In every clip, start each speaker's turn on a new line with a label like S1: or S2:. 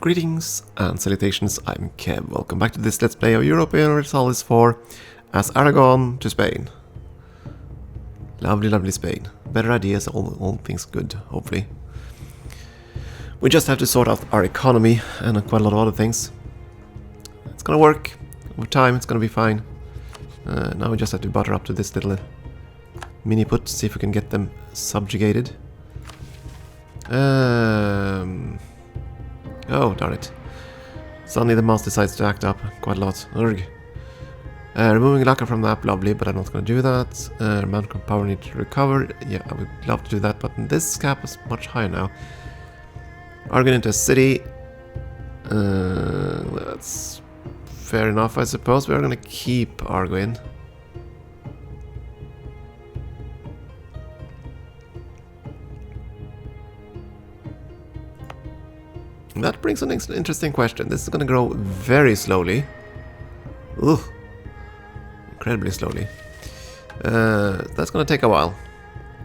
S1: Greetings and salutations, I'm Kev. Welcome back to this Let's Play of Europa Universalis 4 as Aragon to Spain. Lovely, lovely Spain. Better ideas, all things good, hopefully. We just have to sort out our economy and quite a lot of other things. It's gonna work. Over time, it's gonna be fine. Now we just have to butter up to this little mini-put, see if we can get them subjugated. Oh, darn it. Suddenly the mouse decides to act up quite a lot. Urgh. Removing lacquer from the app, lovely, but I'm not going to do that. Amount of power need to recover. Yeah, I would love to do that, but this cap is much higher now. Aragon into a city. That's fair enough, I suppose. We're going to keep Aragon. That brings an interesting question. This is going to grow very slowly. Ugh. Incredibly slowly. That's going to take a while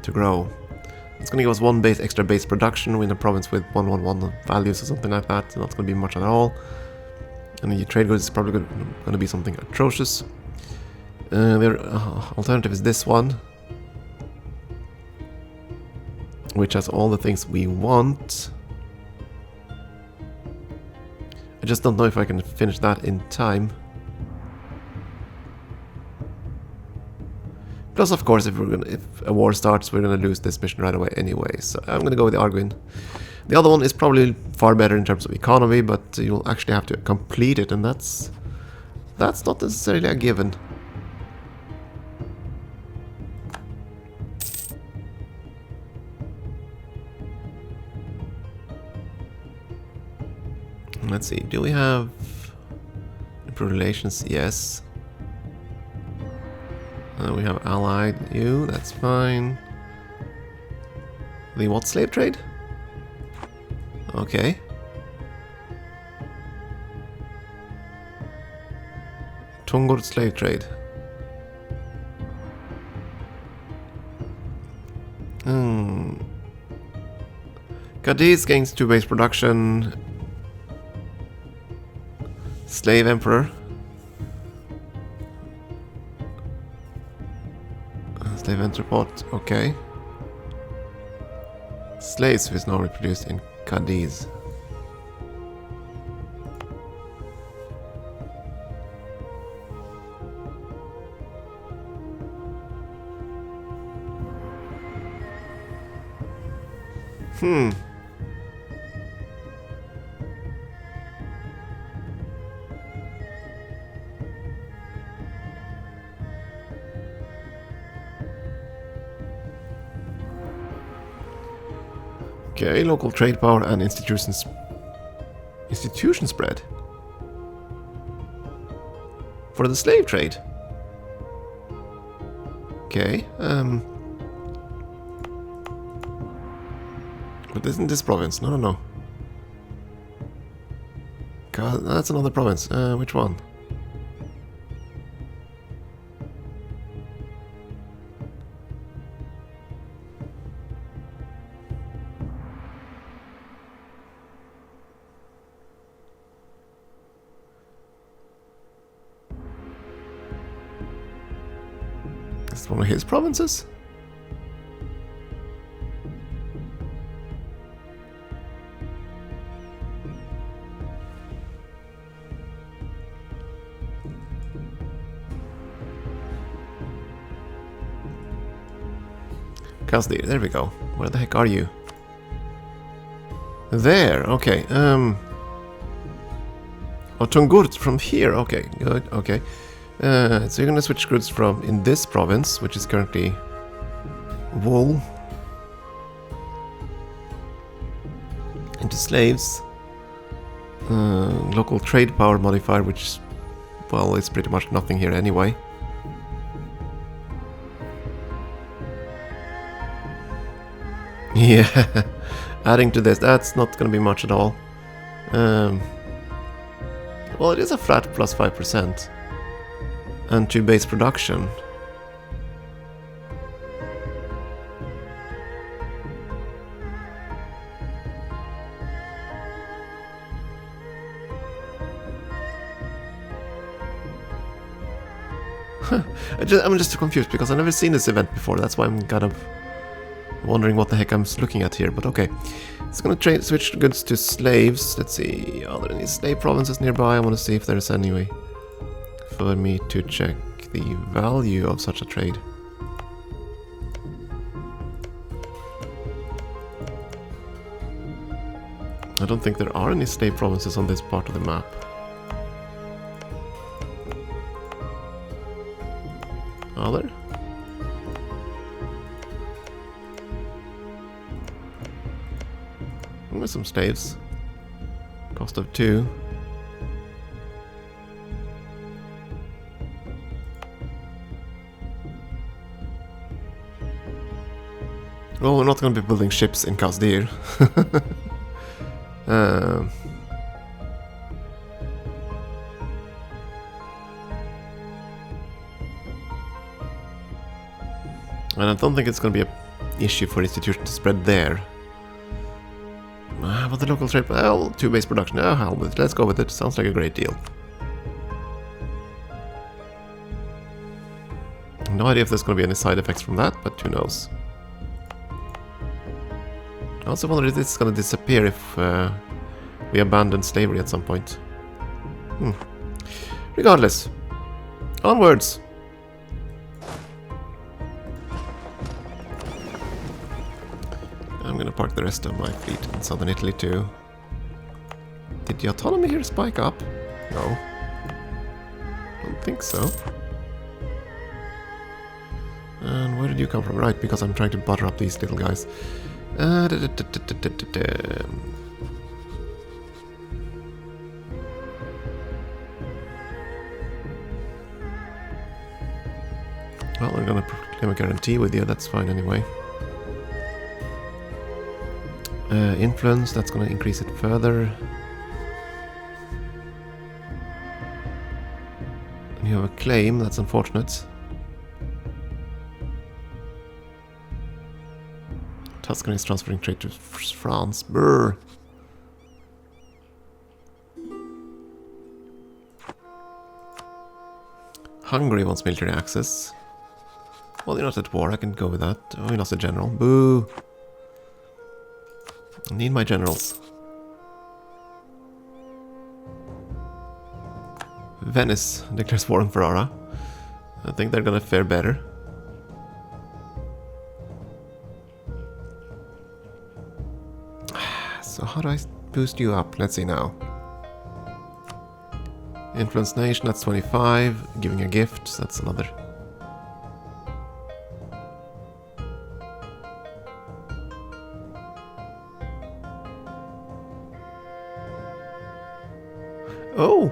S1: to grow. It's going to give us one extra base production in a province with 111 values or something like that. It's not going to be much at all. And the trade goods is probably going to be something atrocious. The alternative is this one, which has all the things we want. I just don't know if I can finish that in time. Plus, of course, if a war starts, we're gonna lose this mission right away anyway. So I'm gonna go with the Aragon. The other one is probably far better in terms of economy, but you'll actually have to complete it, and that's not necessarily a given. Let's see, do we have improved relations? Yes. We have allied you, that's fine. The what slave trade? Okay. Tungur slave trade. Cadiz gains 2 base production. Slave Emperor. Slave Entrepot, okay. Slaves is now reproduced in Cadiz. Okay, local trade power and institution spread for the slave trade. Okay, but isn't this province? No. God, that's another province. Which one? Is it one of his provinces? Castile, there we go. Where the heck are you? There, okay. Oh, Tungurt from here. Okay, good, okay. So you're gonna switch goods from in this province, which is currently wool, into slaves. Local trade power modifier, which, well, is pretty much nothing here anyway. Yeah, adding to this, that's not gonna be much at all. Well, it is a flat plus 5%. And 2 base production. I'm just confused because I've never seen this event before. That's why I'm kind of wondering what the heck I'm looking at here. But okay, it's gonna switch goods to slaves. Let's see, are there any slave provinces nearby? I want to see if there's any way for me to check the value of such a trade. I don't think there are any slave provinces on this part of the map. Are there? There's some slaves. Cost of 2. Well, we're not going to be building ships in Castile. And I don't think it's going to be an issue for institutions to spread there. But the local trade, well, 2 base production. Oh, hell with it. Let's go with it. Sounds like a great deal. No idea if there's going to be any side effects from that, but who knows. I also wonder if this is going to disappear if we abandon slavery at some point. Regardless, onwards! I'm going to park the rest of my fleet in southern Italy too. Did the autonomy here spike up? No. Don't think so. And where did you come from? Right, because I'm trying to butter up these little guys. Well, we're gonna proclaim a guarantee with you, that's fine anyway. Influence, that's gonna increase it further. And you have a claim, that's unfortunate. Tuscany is transferring trade to France. Brr. Hungary wants military access. Well, you're not at war, I can go with that. Oh, you lost a general. Boo! I need my generals. Venice declares war on Ferrara. I think they're gonna fare better. So how do I boost you up? Let's see now. Influence nation, that's 25. Giving a gift, that's another. Oh!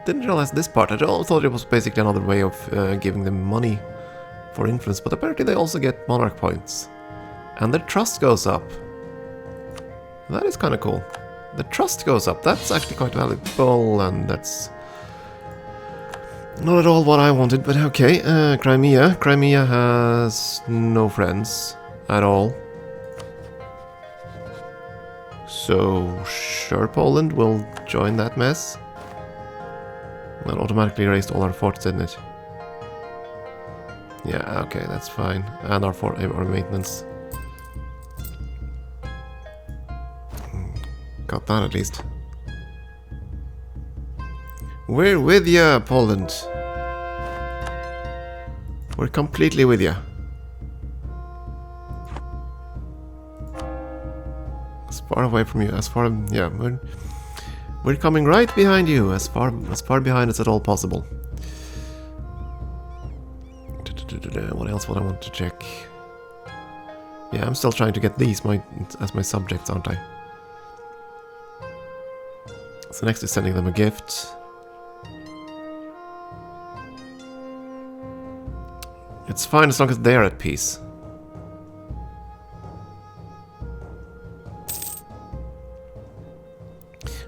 S1: Didn't realize this part. I thought it was basically another way of giving them money for influence, but apparently they also get monarch points. And their trust goes up. That is kind of cool. The trust goes up. That's actually quite valuable, and that's not at all what I wanted, but okay. Crimea. Crimea has no friends at all. So, sure, Poland will join that mess. That automatically raised all our forts, didn't it? Yeah, okay, that's fine. And our maintenance. Got that at least. We're with ya, Poland. We're completely with ya. As far away from you, as far, yeah, we're coming right behind you, as far behind as at all possible. What else would I want to check? Yeah, I'm still trying to get these as my subjects, aren't I? So next is sending them a gift. It's fine as long as they're at peace.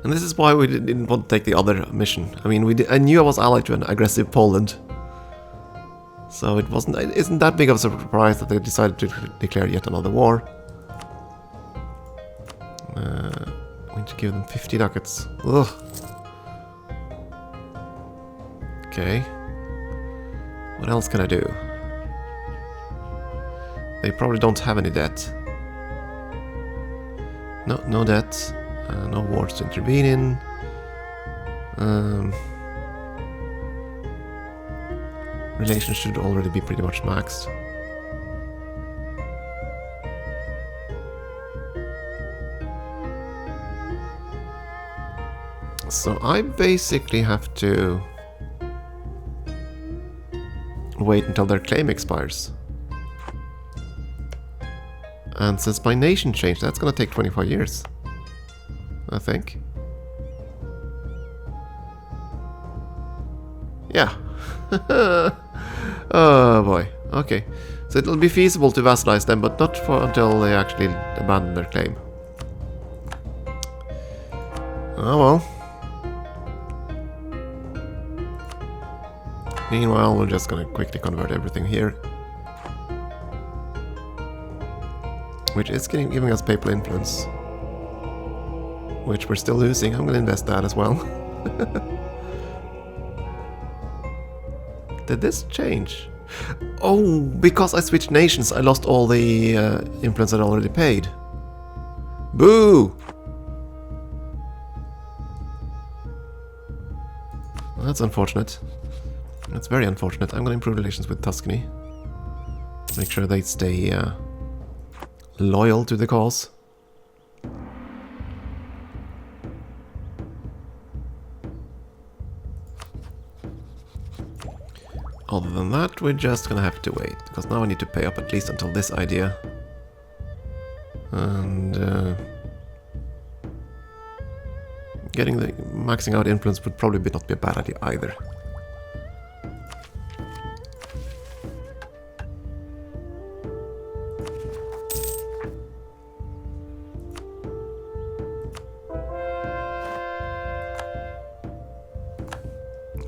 S1: And this is why we didn't want to take the other mission. I mean, I knew I was allied to an aggressive Poland. So it isn't that big of a surprise that they decided to declare yet another war. Going to give them 50 ducats. Ugh. Okay. What else can I do? They probably don't have any debt. No debt. No wars to intervene in. Relations should already be pretty much maxed. So I basically have to wait until their claim expires. And since my nation changed, that's gonna take 25 years. I think. Yeah. Oh boy. Okay. So it'll be feasible to vassalize them, but not for until they actually abandon their claim. Oh well. Meanwhile, we're just gonna quickly convert everything here. Which is giving us papal influence. Which we're still losing. I'm gonna invest that as well. Did this change? Oh, because I switched nations, I lost all the influence I'd already paid. Boo! Well, that's unfortunate. That's very unfortunate. I'm gonna improve relations with Tuscany. Make sure they stay loyal to the cause. Other than that, we're just gonna have to wait, because now I need to pay up at least until this idea. And maxing out influence would probably not be a bad idea either.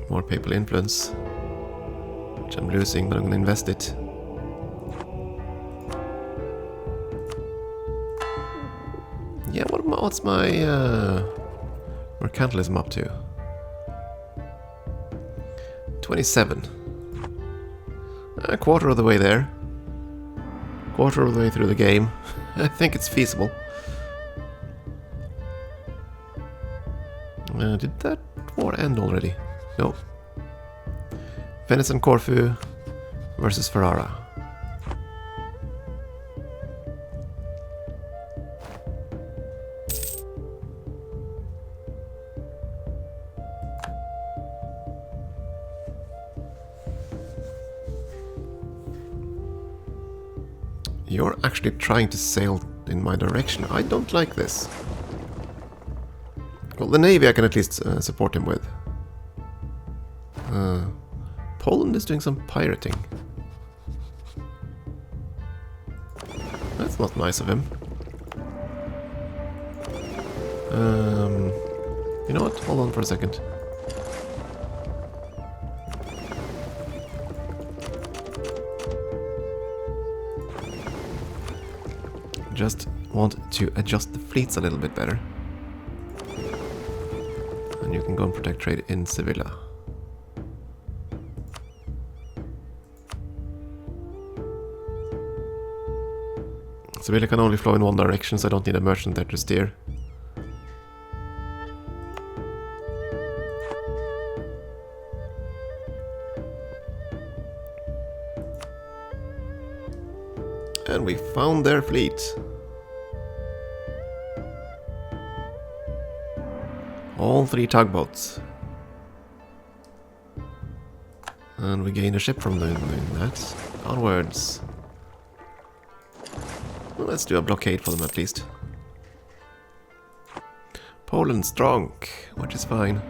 S1: More papal influence. Which I'm losing, but I'm gonna invest it. Yeah, what's my mercantilism up to? 27. A quarter of the way there. Quarter of the way through the game. I think it's feasible. Did that war end already? No. Venice and Corfu versus Ferrara. You're actually trying to sail in my direction. I don't like this. Well, the navy I can at least support him with. Poland is doing some pirating. That's not nice of him. You know what? Hold on for a second. Just want to adjust the fleets a little bit better. And you can go and protect trade in Sevilla. Sevilla can only flow in one direction, so I don't need a merchant there to steer. And we found their fleet. All 3 tugboats. And we gain a ship from doing that. Onwards. Well, let's do a blockade for them at least. Poland strong, which is fine.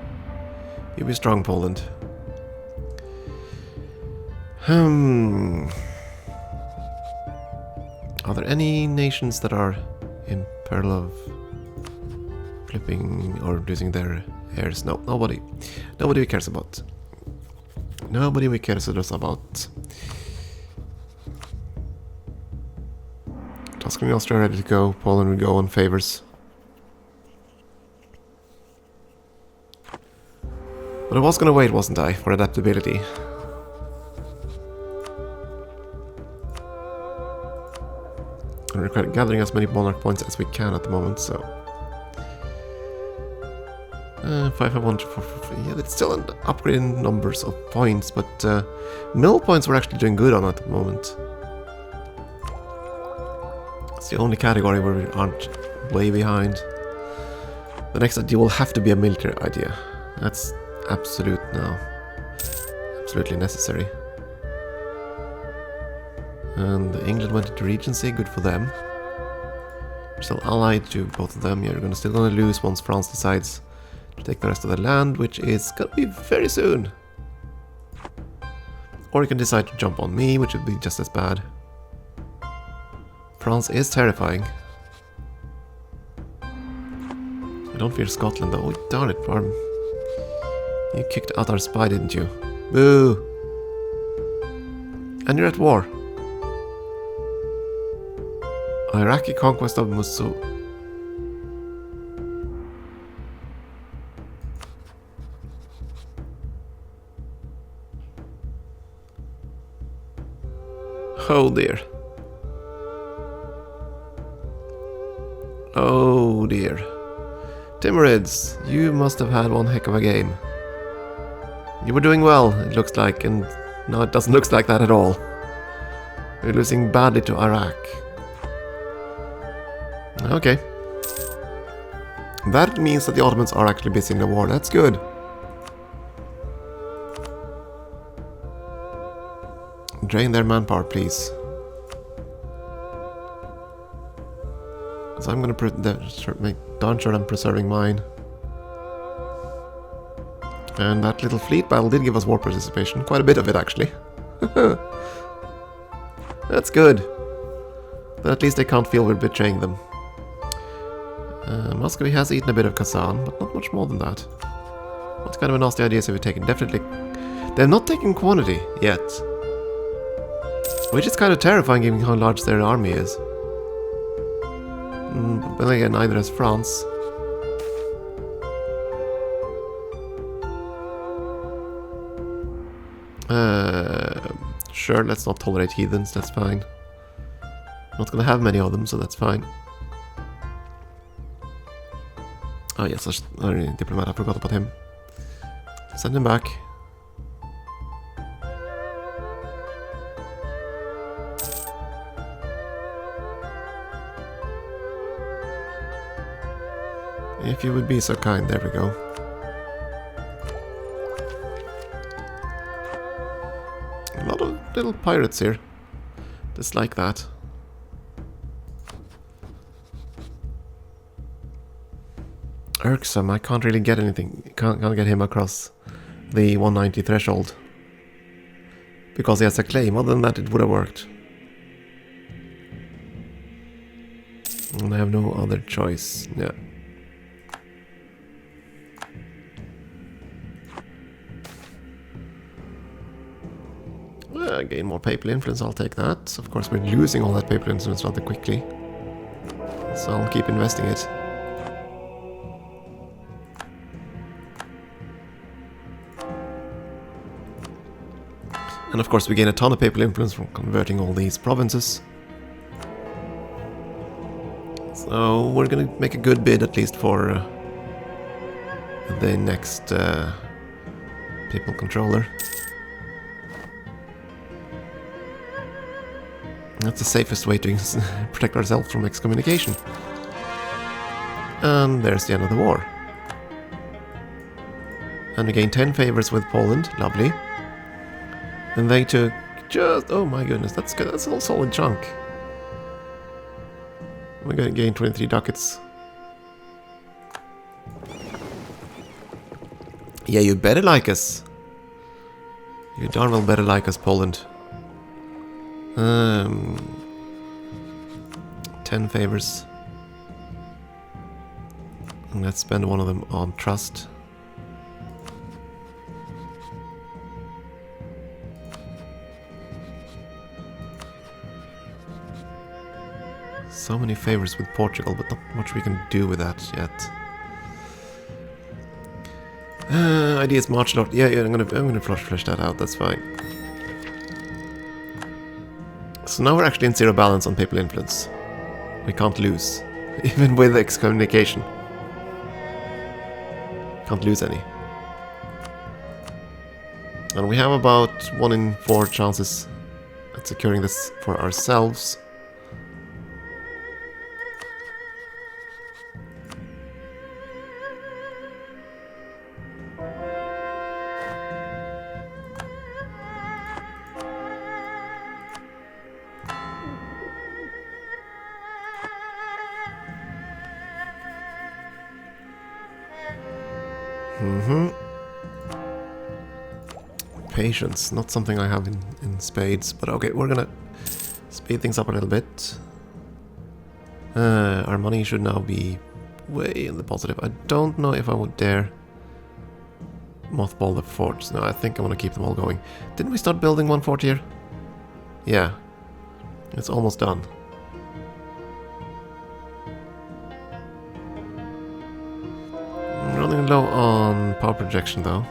S1: You be strong, Poland. Are there any nations that are in peril of flipping or losing their heirs? No, nobody. Nobody we cares about. Nobody we cares about. Tuscany and Austria ready to go. Poland will go on favors. But I was gonna wait, wasn't I, for adaptability? We're gathering as many monarch points as we can at the moment, so... 551 to 443. Yeah, it's still an upgrade in numbers of points, but mill points we're actually doing good on at the moment. It's the only category where we aren't way behind. The next idea will have to be a military idea. That's absolute now. Absolutely necessary. And England went into Regency, good for them. We're still allied to both of them. Yeah, we're still gonna lose once France decides to take the rest of the land, which is gonna be very soon. Or you can decide to jump on me, which would be just as bad. France is terrifying. I don't fear Scotland though. Oh, darn it, Farm. You kicked out our spy, didn't you? Boo! And you're at war. Iraqi conquest of Mosul. Oh dear. Oh dear. Timurids, you must have had one heck of a game. You were doing well, it looks like, and no, it doesn't look like that at all. You're losing badly to Iraq. Okay. That means that the Ottomans are actually busy in the war, that's good. Drain their manpower, please. So I'm gonna make darn sure I'm preserving mine. And that little fleet battle did give us war participation. Quite a bit of it, actually. That's good. Then at least they can't feel we're betraying them. Muscovy has eaten a bit of Kazan, but not much more than that. What kind of a nasty ideas have we taken? Definitely... They've not taken quantity yet. Which is kind of terrifying given how large their army is. But again, neither has France. Sure, let's not tolerate heathens, that's fine. Not gonna have many of them, so that's fine. Oh yes, diplomat, I forgot about him. Send him back. If you would be so kind, there we go. A lot of little pirates here. Just like that. Irksome, I can't really get anything. Can't get him across the 190 threshold. Because he has a claim. Other than that, it would have worked. And I have no other choice. Yeah. Gain more papal influence, I'll take that. Of course, we're losing all that papal influence rather quickly. So I'll keep investing it. And of course we gain a ton of papal influence from converting all these provinces. So we're gonna make a good bid at least for the next papal controller. That's the safest way to protect ourselves from excommunication. And there's the end of the war. And we gain 10 favors with Poland, lovely. And they took just... oh my goodness, that's good, that's a solid chunk. We're gonna gain 23 ducats. Yeah, you better like us. You darn well better like us, Poland. 10 favors. And let's spend one of them on trust. So many favors with Portugal, but not much we can do with that yet. Ideas martial art. Yeah, I'm gonna flesh that out. That's fine. So now we're actually in zero balance on papal influence. We can't lose. Even with excommunication. Can't lose any. And we have about 1 in 4 chances at securing this for ourselves. Patience, not something I have in spades, but okay, we're gonna speed things up a little bit. Our money should now be way in the positive. I don't know if I would dare mothball the forts. No, I think I want to keep them all going. Didn't we start building one fort here? Yeah, it's almost done. I'm running low on power projection though.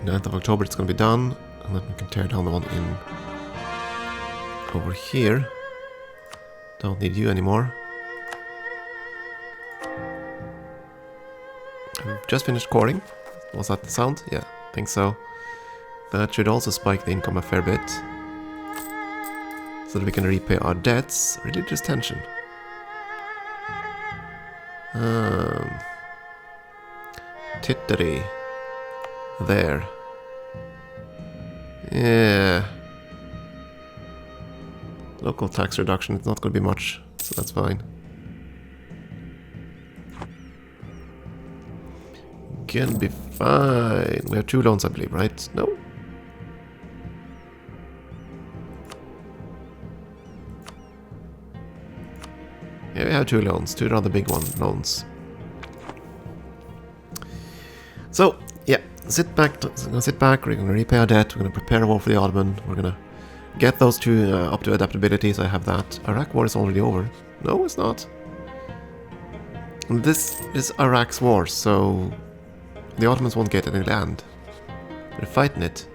S1: 9th of October it's going to be done, and then we can tear down the one in over here. Don't need you anymore. I've just finished coring. Was that the sound? Yeah, I think so. That should also spike the income a fair bit, so that we can repay our debts. Religious tension. Tittery. There. Yeah. Local tax reduction, it's not going to be much, so that's fine. Can be fine. We have 2 loans, I believe, right? No? Yeah, we have 2 loans. 2 rather big loans. So, yeah. Sit back, we're going to repay our debt, we're going to prepare a war for the Ottoman, we're going to get those 2 up to adaptability, so I have that. Iraq war is already over. No, it's not. And this is Iraq's war, so the Ottomans won't get any land. They're fighting it.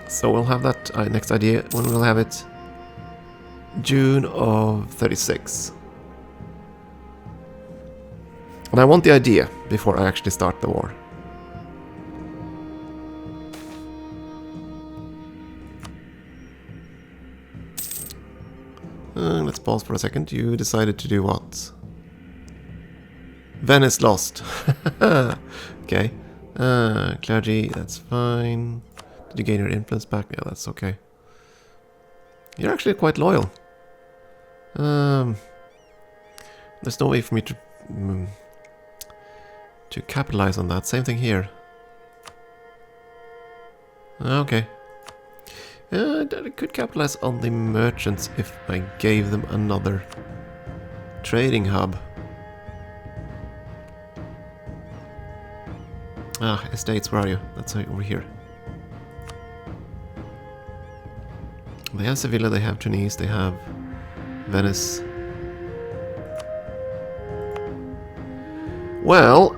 S1: So we'll have that next idea when we'll have it. June of 36. And I want the idea before I actually start the war. Let's pause for a second. You decided to do what? Venice lost. Okay. Clergy, that's fine. Did you gain your influence back? Yeah, that's okay. You're actually quite loyal. There's no way for me to capitalize on that. Same thing here. Okay. I could capitalize on the merchants if I gave them another trading hub. Ah, estates, where are you? That's over here. They have Sevilla, they have Tunis, they have Venice. Well,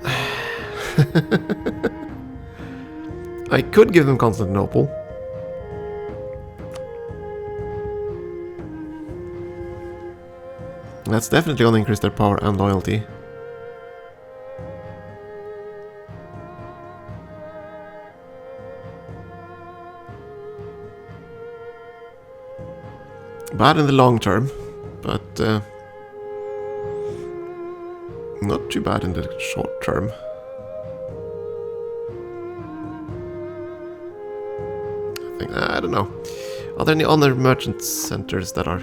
S1: I could give them Constantinople. That's definitely going to increase their power and loyalty. Bad in the long term, but not too bad in the short term. I don't know. Are there any other merchant centers that are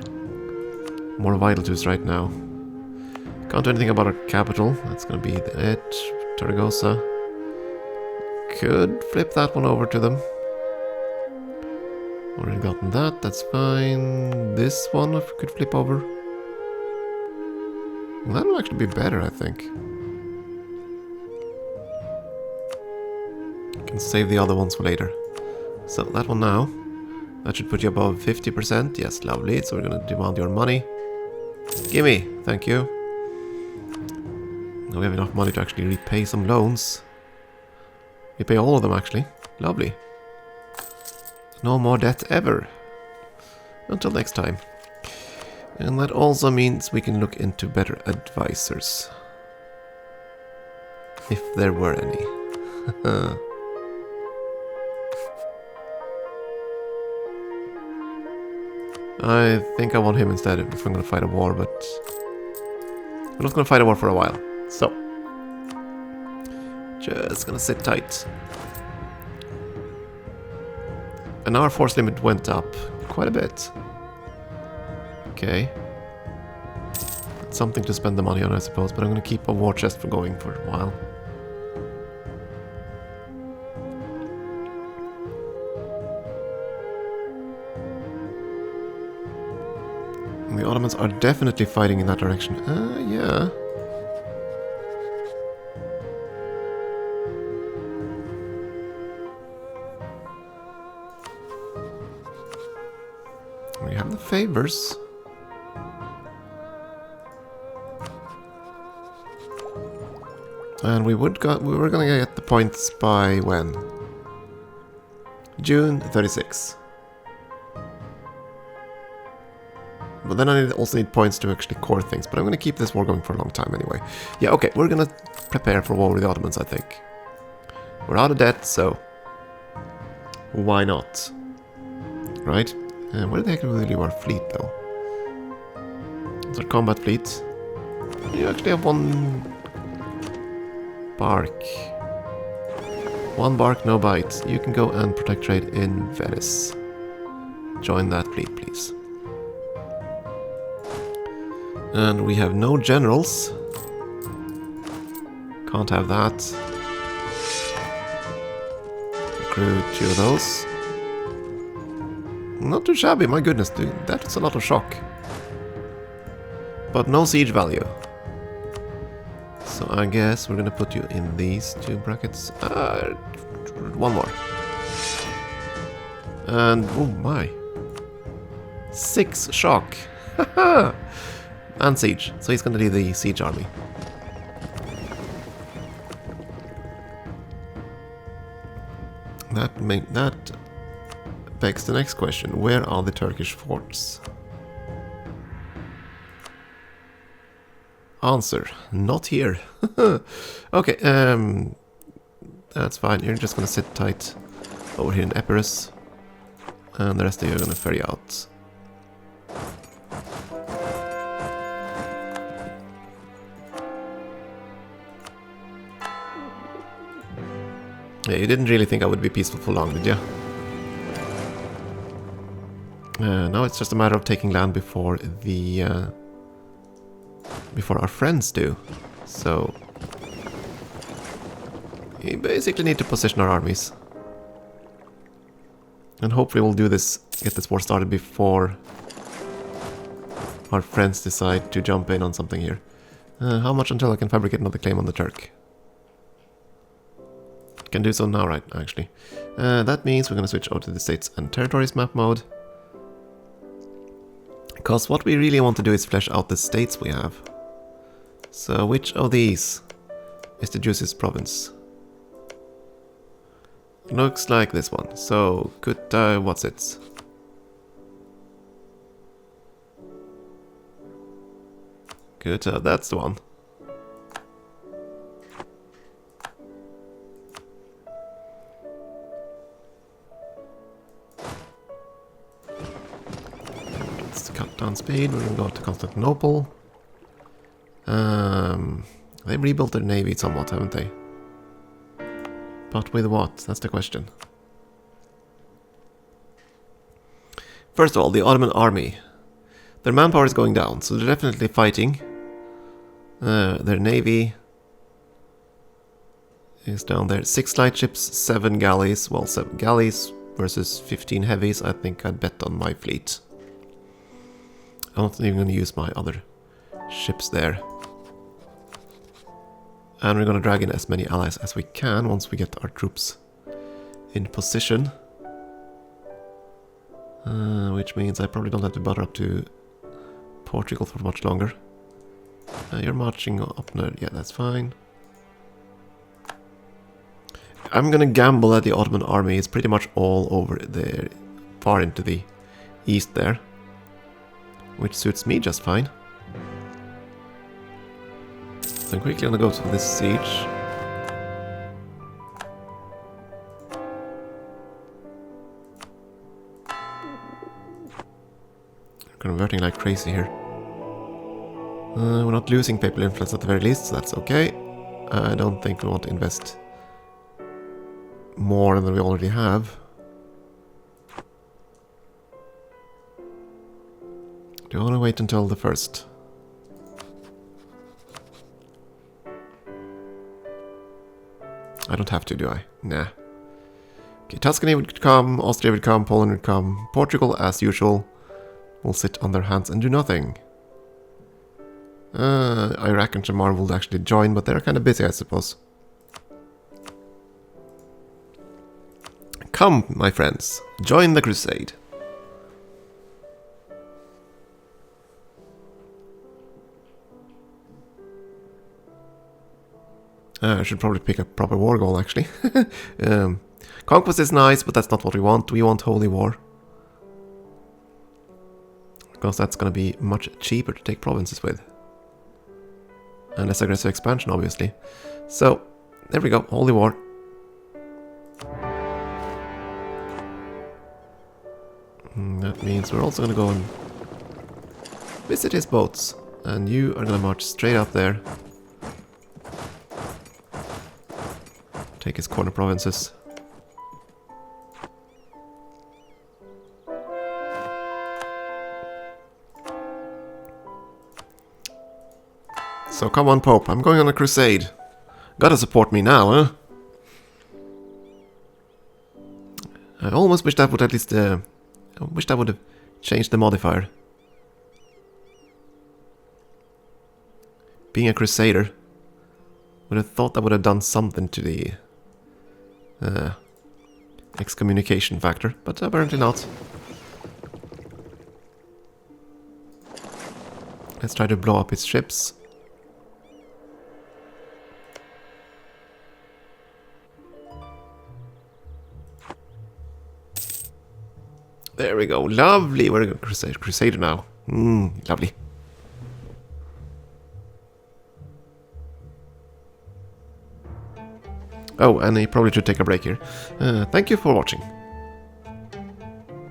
S1: more vital to us right now? Can't do anything about our capital. That's going to be it. Torregosa. Could flip that one over to them. Already gotten that, that's fine. This one I could flip over. Well, that will actually be better, I think. Can save the other ones for later. So that one now. That should put you above 50%. Yes, lovely. So we're gonna demand your money. Gimme, thank you. Now we have enough money to actually repay some loans. Repay all of them actually. Lovely. No more debt ever. Until next time. And that also means we can look into better advisors. If there were any. I think I want him instead if I'm going to fight a war, but I'm not going to fight a war for a while. So, just going to sit tight. And our force limit went up quite a bit. Okay. That's something to spend the money on, I suppose, but I'm going to keep a war chest for going for a while. The Ottomans are definitely fighting in that direction. Yeah. We have the favors. And we were gonna get the points by when? June 36. But then I also need points to actually core things. But I'm going to keep this war going for a long time anyway. Yeah, okay, we're going to prepare for war with the Ottomans, I think. We're out of debt, so why not? Right? Where the heck do we leave our fleet, though? It's our combat fleet. You actually have one bark. One bark, no bite. You can go and protect trade in Venice. Join that fleet, please. And we have no generals. Can't have that. Recruit 2 of those. Not too shabby, my goodness, dude. That's a lot of shock. But no siege value. So I guess we're gonna put you in these 2 brackets. One more. And, oh my. 6 shock. Haha! And siege, so he's going to lead the siege army. That begs the next question: where are the Turkish forts? Answer: not here. Okay, that's fine. You're just going to sit tight over here in Epirus, and the rest of you are going to ferry out. Yeah, you didn't really think I would be peaceful for long, did you? Now it's just a matter of taking land before the before our friends do. So we basically need to position our armies, and hopefully we'll do this, get this war started before our friends decide to jump in on something here. How much until I can fabricate another claim on the Turk? Can do so now, right, actually. That means we're going to switch over to the States and Territories map mode. Because what we really want to do is flesh out the states we have. So which of these is the juiciest province? Looks like this one. So, what's it? That's the one. Cut down speed, we're gonna go to Constantinople. They rebuilt their navy somewhat, haven't they? But with what? That's the question. First of all, the Ottoman army. Their manpower is going down, so they're definitely fighting. Their navy is down there. 6 light ships, 7 galleys. Well, 7 galleys versus 15 heavies. I think I'd bet on my fleet. I'm not even going to use my other ships there. And we're going to drag in as many allies as we can once we get our troops in position. Which means I probably don't have to butter up to Portugal for much longer. You're marching up there. Yeah, that's fine. I'm gonna gamble that the Ottoman army is pretty much all over there, far into the east there. Which suits me just fine. So I'm quickly gonna go to this siege. Converting like crazy here. We're not losing papal influence at the very least, so that's okay. I don't think we want to invest more than we already have. Do you want to wait until the 1st? I don't have to, do I? Nah. Okay, Tuscany would come, Austria would come, Poland would come, Portugal, as usual, will sit on their hands and do nothing. Iraq and Jamar will actually join, but they're kind of busy, I suppose. Come, my friends, join the crusade. I should probably pick a proper war goal, actually. Conquest is nice, but that's not what we want. We want holy war. Because that's going to be much cheaper to take provinces with. And less aggressive expansion, obviously. So, there we go, holy war. That means we're also going to go and visit his boats. And you are going to march straight up there. Take his corner provinces. So come on, Pope, I'm going on a crusade. Gotta support me now, huh? I almost wish that would at least... I wish that would have changed the modifier. Being a crusader. Would have thought that would have done something to the... excommunication factor, but apparently not. Let's try to blow up his ships. There we go, lovely, we're a crusader now. Lovely. Oh, and I probably should take a break here. Thank you for watching.